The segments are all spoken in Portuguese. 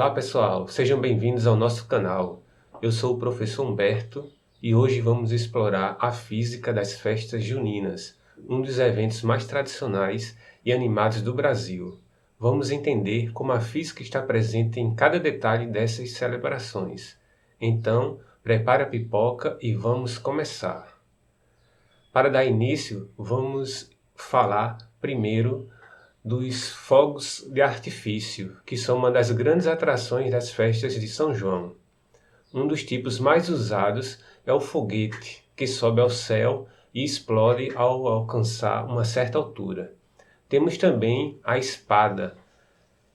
Olá pessoal, sejam bem-vindos ao nosso canal. Eu sou o professor Humberto e hoje vamos explorar a física das festas juninas, um dos eventos mais tradicionais e animados do Brasil. Vamos entender como a física está presente em cada detalhe dessas celebrações. Então, prepare a pipoca e vamos começar. Para dar início, vamos falar primeiro dos fogos de artifício, que são uma das grandes atrações das festas de São João. Um dos tipos mais usados é o foguete, que sobe ao céu e explode ao alcançar uma certa altura. Temos também a espada,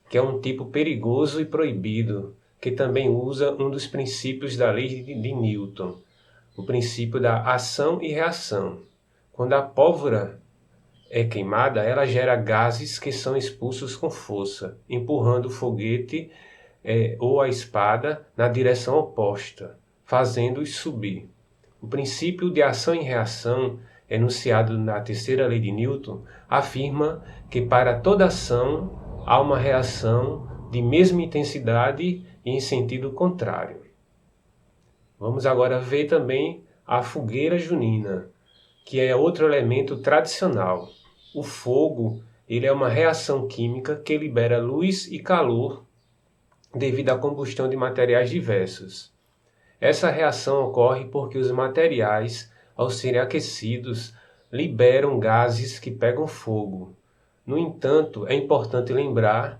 que é um tipo perigoso e proibido, que também usa um dos princípios da lei de Newton, o princípio da ação e reação. Quando a pólvora é queimada, ela gera gases que são expulsos com força, empurrando o foguete ou a espada na direção oposta, fazendo-os subir. O princípio de ação e reação, enunciado na terceira lei de Newton, afirma que para toda ação há uma reação de mesma intensidade e em sentido contrário. Vamos agora ver também a fogueira junina, que é outro elemento tradicional. O fogo, ele é uma reação química que libera luz e calor devido à combustão de materiais diversos. Essa reação ocorre porque os materiais, ao serem aquecidos, liberam gases que pegam fogo. No entanto, é importante lembrar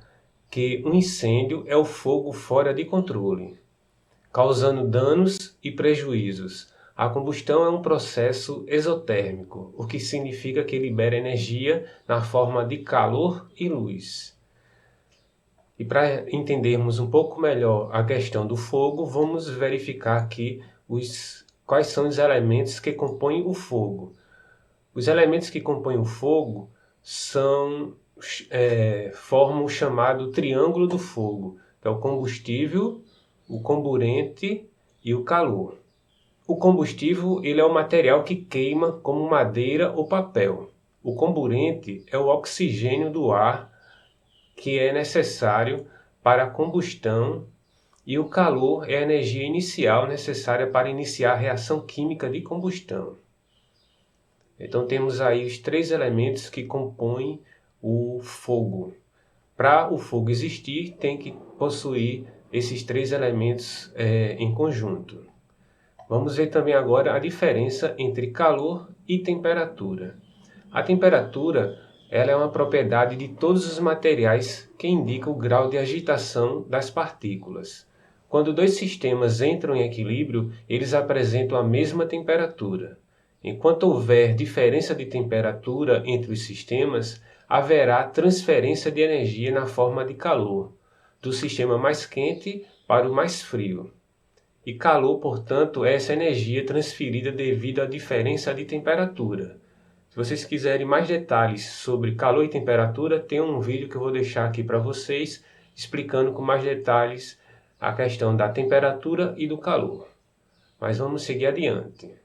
que um incêndio é o fogo fora de controle, causando danos e prejuízos. A combustão é um processo exotérmico, o que significa que libera energia na forma de calor e luz. E para entendermos um pouco melhor a questão do fogo, vamos verificar aqui quais são os elementos que compõem o fogo. Os elementos que compõem o fogo formam o chamado triângulo do fogo, que é o combustível, o comburente e o calor. O combustível ele é o material que queima como madeira ou papel. O comburente é o oxigênio do ar que é necessário para a combustão e o calor é a energia inicial necessária para iniciar a reação química de combustão. Então temos aí os três elementos que compõem o fogo. Para o fogo existir, tem que possuir esses três elementos em conjunto. Vamos ver também agora a diferença entre calor e temperatura. A temperatura ela é uma propriedade de todos os materiais que indica o grau de agitação das partículas. Quando dois sistemas entram em equilíbrio, eles apresentam a mesma temperatura. Enquanto houver diferença de temperatura entre os sistemas, haverá transferência de energia na forma de calor, do sistema mais quente para o mais frio. E calor, portanto, é essa energia transferida devido à diferença de temperatura. Se vocês quiserem mais detalhes sobre calor e temperatura, tem um vídeo que eu vou deixar aqui para vocês, explicando com mais detalhes a questão da temperatura e do calor. Mas vamos seguir adiante.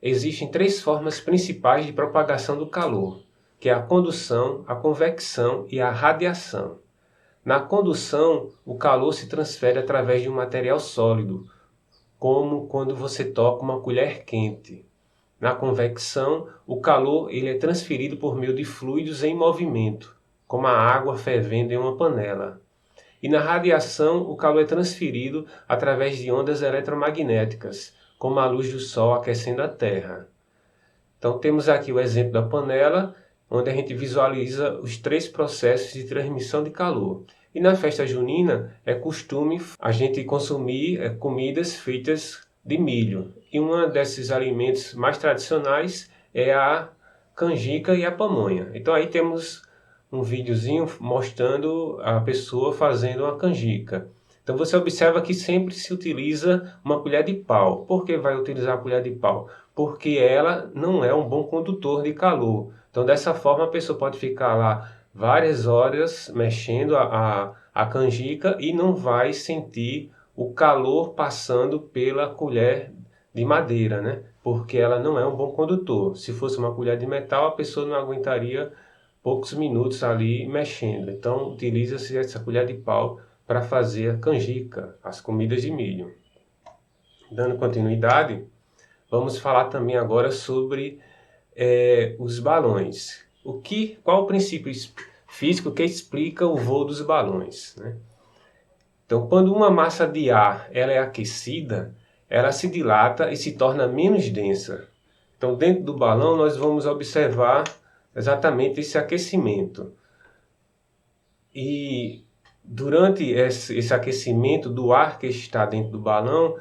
Existem três formas principais de propagação do calor, que é a condução, a convecção e a radiação. Na condução, o calor se transfere através de um material sólido, como quando você toca uma colher quente. Na convecção, o calor ele é transferido por meio de fluidos em movimento, como a água fervendo em uma panela. E na radiação, o calor é transferido através de ondas eletromagnéticas, como a luz do sol aquecendo a Terra. Então temos aqui o exemplo da panela, onde a gente visualiza os três processos de transmissão de calor. E na festa junina é costume a gente consumir comidas feitas de milho. E um desses alimentos mais tradicionais é a canjica e a pamonha. Então aí temos um videozinho mostrando a pessoa fazendo uma canjica. Então você observa que sempre se utiliza uma colher de pau. Por que vai utilizar a colher de pau? Porque ela não é um bom condutor de calor. Então dessa forma a pessoa pode ficar lá várias horas mexendo a canjica e não vai sentir o calor passando pela colher de madeira, né? Porque ela não é um bom condutor. Se fosse uma colher de metal, a pessoa não aguentaria poucos minutos ali mexendo. Então utiliza-se essa colher de pau para fazer a canjica, as comidas de milho. Dando continuidade, vamos falar também agora sobre os balões. Qual o princípio físico que explica o voo dos balões, né? Então, quando uma massa de ar ela é aquecida, ela se dilata e se torna menos densa. Então, dentro do balão, nós vamos observar exatamente esse aquecimento. E durante esse aquecimento do ar que está dentro do balão,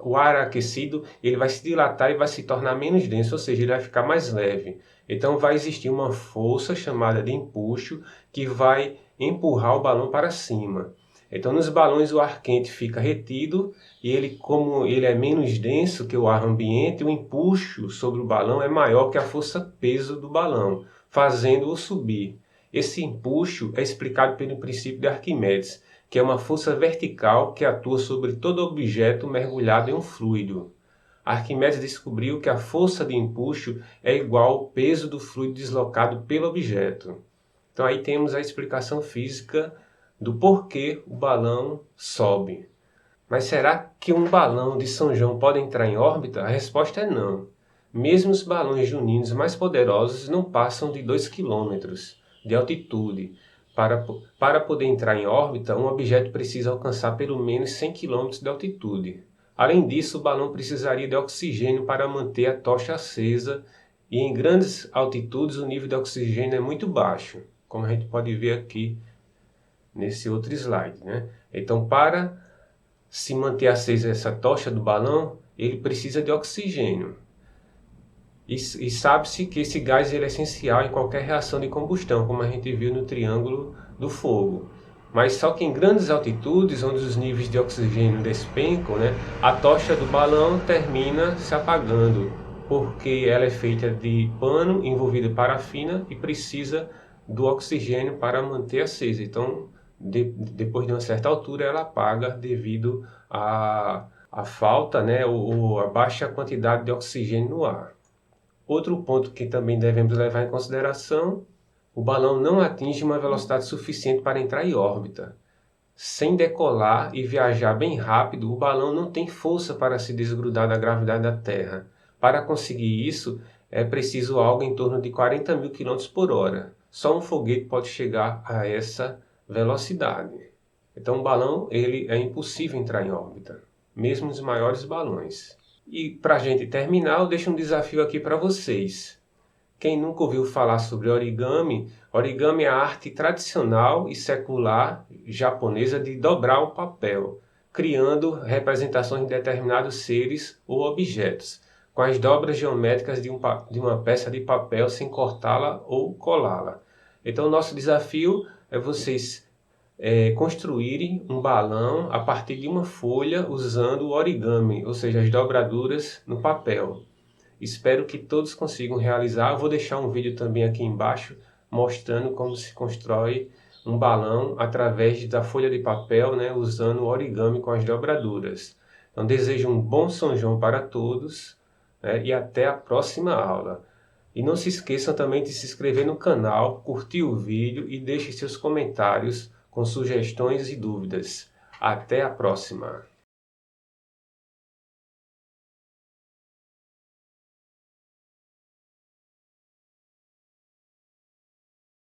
o ar aquecido, ele vai se dilatar e vai se tornar menos denso, ou seja, ele vai ficar mais leve. Então vai existir uma força chamada de empuxo que vai empurrar o balão para cima. Então nos balões o ar quente fica retido e como ele é menos denso que o ar ambiente, o empuxo sobre o balão é maior que a força-peso do balão, fazendo-o subir. Esse empuxo é explicado pelo princípio de Arquimedes, que é uma força vertical que atua sobre todo objeto mergulhado em um fluido. Arquimedes descobriu que a força de empuxo é igual ao peso do fluido deslocado pelo objeto. Então aí temos a explicação física do porquê o balão sobe. Mas será que um balão de São João pode entrar em órbita? A resposta é não. Mesmo os balões juninos mais poderosos não passam de 2 km de altitude. Para poder entrar em órbita, um objeto precisa alcançar pelo menos 100 km de altitude. Além disso, o balão precisaria de oxigênio para manter a tocha acesa e em grandes altitudes o nível de oxigênio é muito baixo, como a gente pode ver aqui nesse outro slide, né? Então, para se manter acesa essa tocha do balão, ele precisa de oxigênio. E sabe-se que esse gás ele é essencial em qualquer reação de combustão, como a gente viu no triângulo do fogo. Mas só que em grandes altitudes, onde os níveis de oxigênio despencam, né, a tocha do balão termina se apagando, porque ela é feita de pano envolvido em parafina e precisa do oxigênio para manter acesa. Então, depois de uma certa altura, ela apaga devido à falta, né, ou a baixa quantidade de oxigênio no ar. Outro ponto que também devemos levar em consideração, o balão não atinge uma velocidade suficiente para entrar em órbita. Sem decolar e viajar bem rápido, o balão não tem força para se desgrudar da gravidade da Terra. Para conseguir isso, é preciso algo em torno de 40 mil km por hora. Só um foguete pode chegar a essa velocidade. Então o balão é impossível entrar em órbita, mesmo os maiores balões. E para a gente terminar, eu deixo um desafio aqui para vocês. Quem nunca ouviu falar sobre origami, origami é a arte tradicional e secular japonesa de dobrar o papel, criando representações de determinados seres ou objetos, com as dobras geométricas de uma peça de papel sem cortá-la ou colá-la. Então, o nosso desafio é vocês construírem um balão a partir de uma folha usando o origami, ou seja, as dobraduras no papel. Espero que todos consigam realizar. Eu vou deixar um vídeo também aqui embaixo mostrando como se constrói um balão através da folha de papel, né, usando o origami com as dobraduras. Então desejo um bom São João para todos, né, e até a próxima aula. E não se esqueçam também de se inscrever no canal, curtir o vídeo e deixe seus comentários com sugestões e dúvidas. Até a próxima!